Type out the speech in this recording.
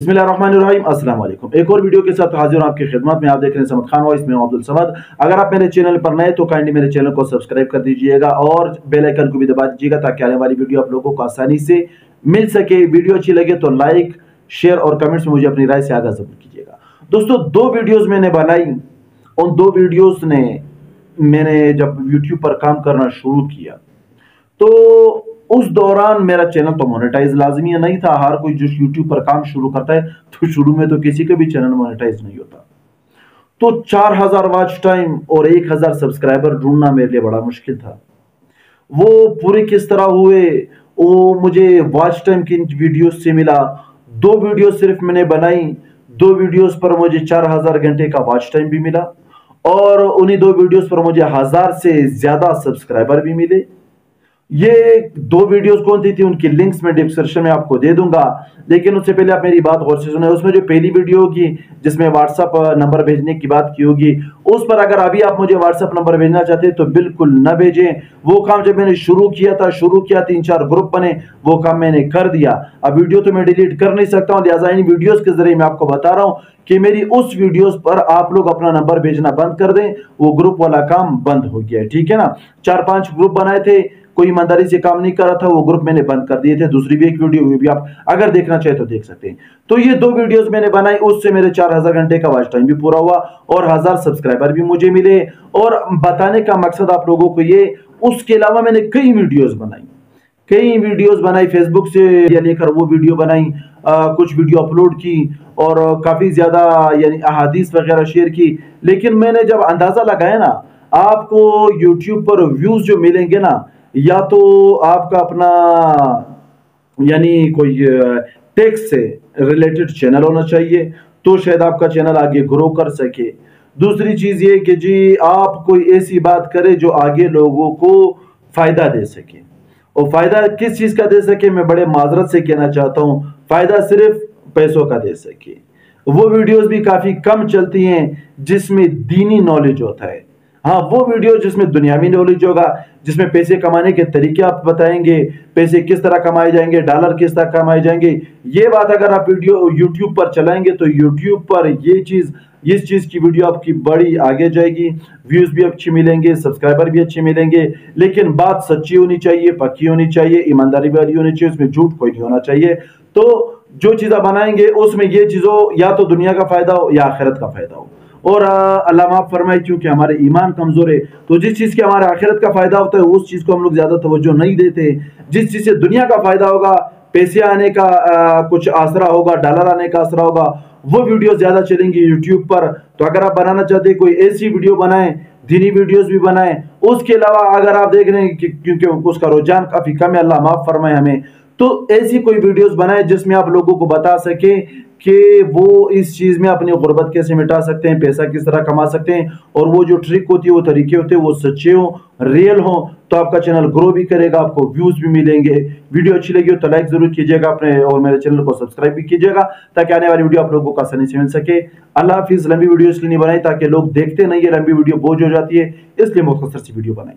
बिस्मिल्लाहिर्रहमानिर्रहीम, अस्सलाम वालेकुम। एक और वीडियो के साथ हाजिर हूं आपकी खिदमत में। आप देख रहे हैं समद खान वॉइस में, अब्दुल समद। अगर आप मेरे चैनल पर नए तो काइंडली मेरे चैनल को सब्सक्राइब कर दीजिएगा और बेल आइकन को भी दबा दीजिएगा ताकि आने वाली वीडियो आप लोगों को आसानी से मिल सके। वीडियो अच्छी लगे तो लाइक, शेयर और कमेंट्स में मुझे अपनी राय से आगाह जरूर कीजिएगा। दोस्तों, दो वीडियोज मैंने बनाई। उन दो वीडियोज ने मैंने जब यूट्यूब पर काम करना शुरू किया तो उस दौरान मेरा चैनल तो मोनेटाइज लाजमी नहीं था। हर कोई जो यूट्यूब पर काम शुरू करता है तो शुरू में तो किसी का भी चैनल मोनेटाइज नहीं होता। तो 4000 वॉच टाइम और 1000 सब्सक्राइबर ढूंढना मेरे लिए बड़ा मुश्किल था। वो पूरे किस तरह हुए, वो मुझे वॉच टाइम किन वीडियोस से मिला। दो वीडियो सिर्फ मैंने बनाई, दो वीडियोस पर मुझे 4000 घंटे का वॉच टाइम भी मिला और उन्हीं दो वीडियोस पर मुझे 1000 से ज्यादा सब्सक्राइबर भी मिले। ये दो वीडियोस कौन सी थी उनकी लिंक्स में डिस्क्रिप्शन में आपको दे दूंगा, लेकिन उससे पहले आप मेरी बात गौर से सुने। उसमें जो पहली वीडियो होगी जिसमें व्हाट्सएप नंबर भेजने की बात की होगी, उस पर अगर अभी आप मुझे व्हाट्सएप नंबर भेजना चाहते हैं तो बिल्कुल न भेजें। वो काम जब मैंने शुरू किया 3-4 ग्रुप बने, वो काम मैंने कर दिया। अब वीडियो तो मैं डिलीट कर नहीं सकता हूं, लिहाजा इन वीडियोस के जरिए मैं आपको बता रहा हूं कि मेरी उस वीडियोस पर आप लोग अपना नंबर भेजना बंद कर दें। वो ग्रुप वाला काम बंद हो गया है, ठीक है ना। 4-5 ग्रुप बनाए थे, कोई ईमानदारी से काम नहीं कर रहा था, वो ग्रुप मैंने बंद कर दिए थे। दूसरी भी एक वीडियो भी आप अगर देखना चाहे तो देख सकते हैं। तो ये दो वीडियोस मैंने बनाई, उससे मेरे 4000 घंटे का वॉच टाइम भी पूरा हुआ और 1000 सब्सक्राइबर भी मुझे मिले। और बताने का मकसद आप लोगों को ये, उसके अलावा मैंने कई वीडियोस बनाई फेसबुक से लेकर वो वीडियो बनाई, कुछ वीडियो अपलोड की और काफी ज्यादा यानी अहादीस वगैरह शेयर की। लेकिन मैंने जब अंदाजा लगाया ना, आपको यूट्यूब पर व्यूज जो मिलेंगे ना, या तो आपका अपना यानी कोई टेक से रिलेटेड चैनल होना चाहिए तो शायद आपका चैनल आगे ग्रो कर सके। दूसरी चीज ये कि जी आप कोई ऐसी बात करें जो आगे लोगों को फायदा दे सके। और फायदा किस चीज का दे सके, मैं बड़े माजरत से कहना चाहता हूं, फायदा सिर्फ पैसों का दे सके। वो वीडियोस भी काफी कम चलती हैं जिसमें दीनी नॉलेज होता है। हाँ, वो वीडियो जिसमें दुनियावी नॉलेज होगा, जिसमें पैसे कमाने के तरीके आप बताएंगे, पैसे किस तरह कमाए जाएंगे, डॉलर किस तरह कमाए जाएंगे, ये बात अगर आप वीडियो यूट्यूब पर चलाएंगे तो यूट्यूब पर इस चीज की वीडियो आपकी बड़ी आगे जाएगी। व्यूज भी अच्छे मिलेंगे, सब्सक्राइबर भी अच्छे मिलेंगे, लेकिन बात सच्ची होनी चाहिए, पक्की होनी चाहिए, ईमानदारी वाली होनी चाहिए, उसमें झूठ कोई नहीं होना चाहिए। तो जो चीजें बनाएंगे उसमें ये चीजों या तो दुनिया का फायदा हो या आखिरत का फायदा हो। और अल्लाह माफ फरमाए, क्योंकि हमारे ईमान कमजोर है तो जिस चीज के हमारे आखिरत का फायदा होता है उस चीज को हम लोग ज्यादा तवज्जो नहीं देते। जिस चीज से दुनिया का फायदा होगा, पैसे आने का कुछ आसरा होगा, डॉलर आने का आसरा होगा, वो वीडियो ज्यादा चलेंगी यूट्यूब पर। तो अगर आप बनाना चाहते हैं कोई ऐसी वीडियो बनाएं, दीनी वीडियोस भी बनाएं। उसके अलावा अगर आप देख रहे हैं कि क्योंकि उसका रुझान काफी कम है, अल्लाह माफ फरमाए हमें, तो ऐसी कोई वीडियोस बनाएं जिसमें आप लोगों को बता सके कि वो इस चीज में अपनी गुर्बत कैसे मिटा सकते हैं, पैसा किस तरह कमा सकते हैं, और वो जो ट्रिक होती है, वो तरीके होते हैं, वो सच्चे हो, रियल हो, तो आपका चैनल ग्रो भी करेगा, आपको व्यूज भी मिलेंगे। वीडियो अच्छी लगी हो तो लाइक जरूर कीजिएगा अपने, और मेरे चैनल को सब्सक्राइब भी कीजिएगा ताकि आने वाली वीडियो आप लोगों को आसानी से मिल सके। अल्लाह हाफिज। लंबी वीडियो इसलिए नहीं बनाई ताकि लोग देखते नहीं है, लंबी वीडियो बोझ हो जाती है, इसलिए मुख्तसर सी वीडियो बनाई।